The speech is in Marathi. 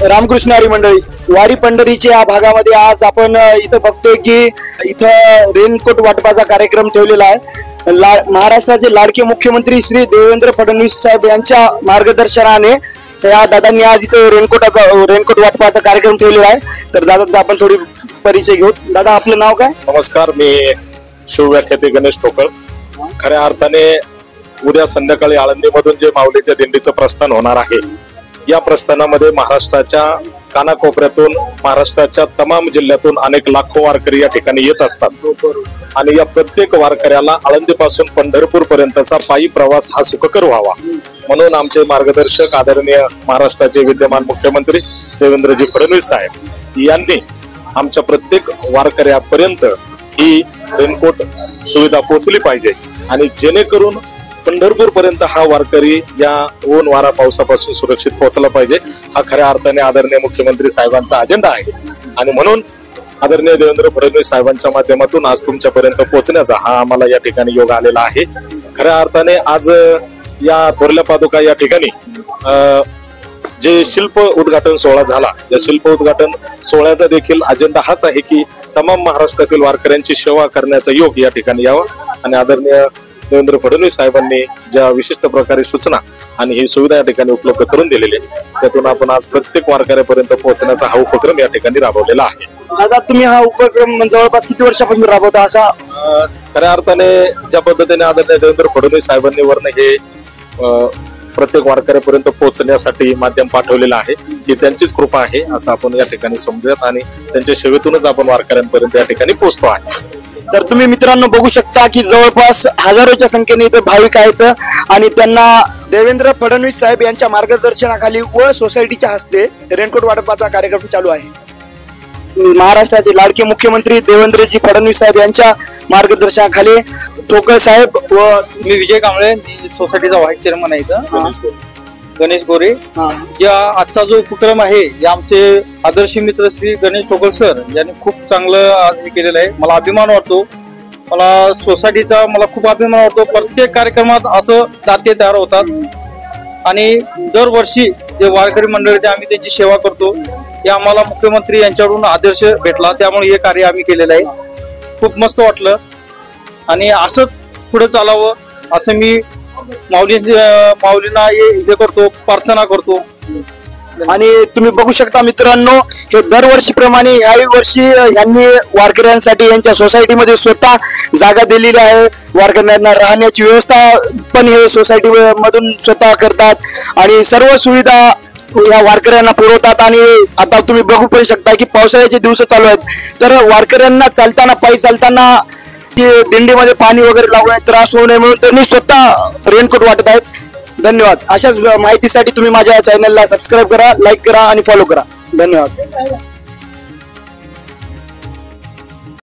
रामकृष्ण हरी मंडळी, वारी पंढरीच्या या भागामध्ये आज आपण इथं बघतोय की इथं रेनकोट वाटपाचा कार्यक्रम ठेवलेला आहे। महाराष्ट्राचे लाडके मुख्यमंत्री श्री देवेंद्र फडणवीस साहेब यांच्या मार्गदर्शनाने या दादांनी आज इथं रेनकोट वाटपाचा कार्यक्रम ठेवलेला आहे। तर दादा आपण थोडी परिचय घेऊ। दादा आपलं नाव काय? नमस्कार, मी शिवव्याख्याते गणेश ठोकळ। खऱ्या अर्थाने उद्या संध्याकाळी आळंदीमधून जे माऊलीच्या दिंडीचं प्रस्थान होणार आहे, या प्रस्थानामध्ये महाराष्ट्राच्या कानाकोपऱ्यातून, महाराष्ट्राच्या तमाम जिल्ह्यातून अनेक लाखो वारकरी या ठिकाणी येत असतात आणि या प्रत्येक वारकऱ्याला आळंदीपासून पंढरपूर पर्यंतचा पायी प्रवास हा सुखकर व्हावा म्हणून आमचे मार्गदर्शक आदरणीय महाराष्ट्राचे विद्यमान मुख्यमंत्री देवेंद्रजी फडणवीस साहेब यांनी आमच्या प्रत्येक वारकऱ्यापर्यंत ही रेनकोट सुविधा पोहोचली पाहिजे आणि जेणेकरून पंढरपूर पर्यंत हा वारकरी या ऊन वारा पावसापासून सुरक्षित पोहोचला पाहिजे, हा खऱ्या अर्थाने आदरणीय मुख्यमंत्री साहेबांचा अजेंडा आहे। आणि म्हणून आदरणीय देवेंद्र फडणवीस साहेबांच्या माध्यमातून आज तुमच्यापर्यंत पोहोचण्याचा हा आम्हाला या ठिकाणी योग आलेला आहे। खऱ्या अर्थाने आज या थोरल्या पादुका या ठिकाणी जे शिल्प उद्घाटन सोहळा झाला, या शिल्प उद्घाटन सोहळ्याचा देखील अजेंडा हाच आहे की तमाम महाराष्ट्रातील वारकऱ्यांची सेवा करण्याचा योग या ठिकाणी यावा आणि आदरणीय देवेंद्र फडणवीस साहेबांनी ज्या विशिष्ट प्रकारे सूचना आणि ही सुविधा या ठिकाणी उपलब्ध करून दिलेली आहे, त्यातून आपण आज प्रत्येक वारकऱ्यापर्यंत पोहोचण्याचा हा उपक्रम या ठिकाणी राबवलेला आहे। दादा तुम्ही हा उपक्रम जवळपास किती वर्षापासून राबवता? असा खऱ्या अर्थाने ज्या पद्धतीने आदरणीय देवेंद्र फडणवीस साहेबांनी वरनं हे प्रत्येक वारकऱ्यापर्यंत पोहोचण्यासाठी माध्यम पाठवलेलं आहे, ही त्यांचीच कृपा आहे असं आपण या ठिकाणी समजूयात आणि त्यांच्या सेवेतूनच आपण वारकऱ्यांपर्यंत या ठिकाणी पोहोचतो आहे। तर तुम्ही मित्रांनो बघू शकता की जवळपास हजारोच्या संख्येने इथे भाविक आहेत आणि त्यांना देवेंद्र फडणवीस साहेब यांच्या मार्गदर्शनाखाली व सोसायटीच्या हस्ते रेनकोट वाटपाचा कार्यक्रम चालू आहे। महाराष्ट्राचे लाडके मुख्यमंत्री देवेंद्रजी फडणवीस साहेब यांच्या मार्गदर्शनाखाली ठोकळ साहेब व मी विजय कांबळे, सोसायटीचा व्हाईस चेअरमन आहे इथं, गणेश गोरे। ज्या आजचा जो उपक्रम आहे या आमचे आदर्श मित्र श्री गणेश ठोकळ सर यांनी खूप चांगलं हे केलेलं आहे। मला अभिमान वाटतो, मला सोसायटीचा मला खूप अभिमान वाटतो। प्रत्येक कार्यक्रमात असं दाते तयार होतात आणि दरवर्षी जे वारकरी मंडळी आम्ही त्यांची सेवा करतो, हे आम्हाला मुख्यमंत्री यांच्याकडून आदर्श भेटला, त्यामुळे हे कार्य आम्ही केलेलं आहे। खूप मस्त वाटलं आणि असंच पुढे चालावं असं मी माऊलींना हे करतो, प्रार्थना करतो। आणि तुम्ही बघू शकता मित्रांनो, हे दरवर्षीप्रमाणे याही वर्षी यांनी वारकऱ्यांसाठी यांच्या सोसायटीमध्ये स्वतः जागा दिलेली आहे। वारकऱ्यांना राहण्याची व्यवस्था पण हे सोसायटी मधून स्वतः करतात आणि सर्व सुविधा या वारकऱ्यांना पुरवतात। आणि आता तुम्ही बघू पण शकता की पावसाळ्याचे दिवस चालू आहेत, तर वारकऱ्यांना चालताना, पायी चालताना दिंडीमध्ये पाणी वगैरे लागण्याचा त्रास होऊ नये म्हणून त्यांनी स्वतः रेनकोट वाटत आहेत। धन्यवाद। अशाच माहितीसाठी तुम्ही माझ्या चॅनलला सबस्क्राईब करा, लाईक करा आणि फॉलो करा। धन्यवाद।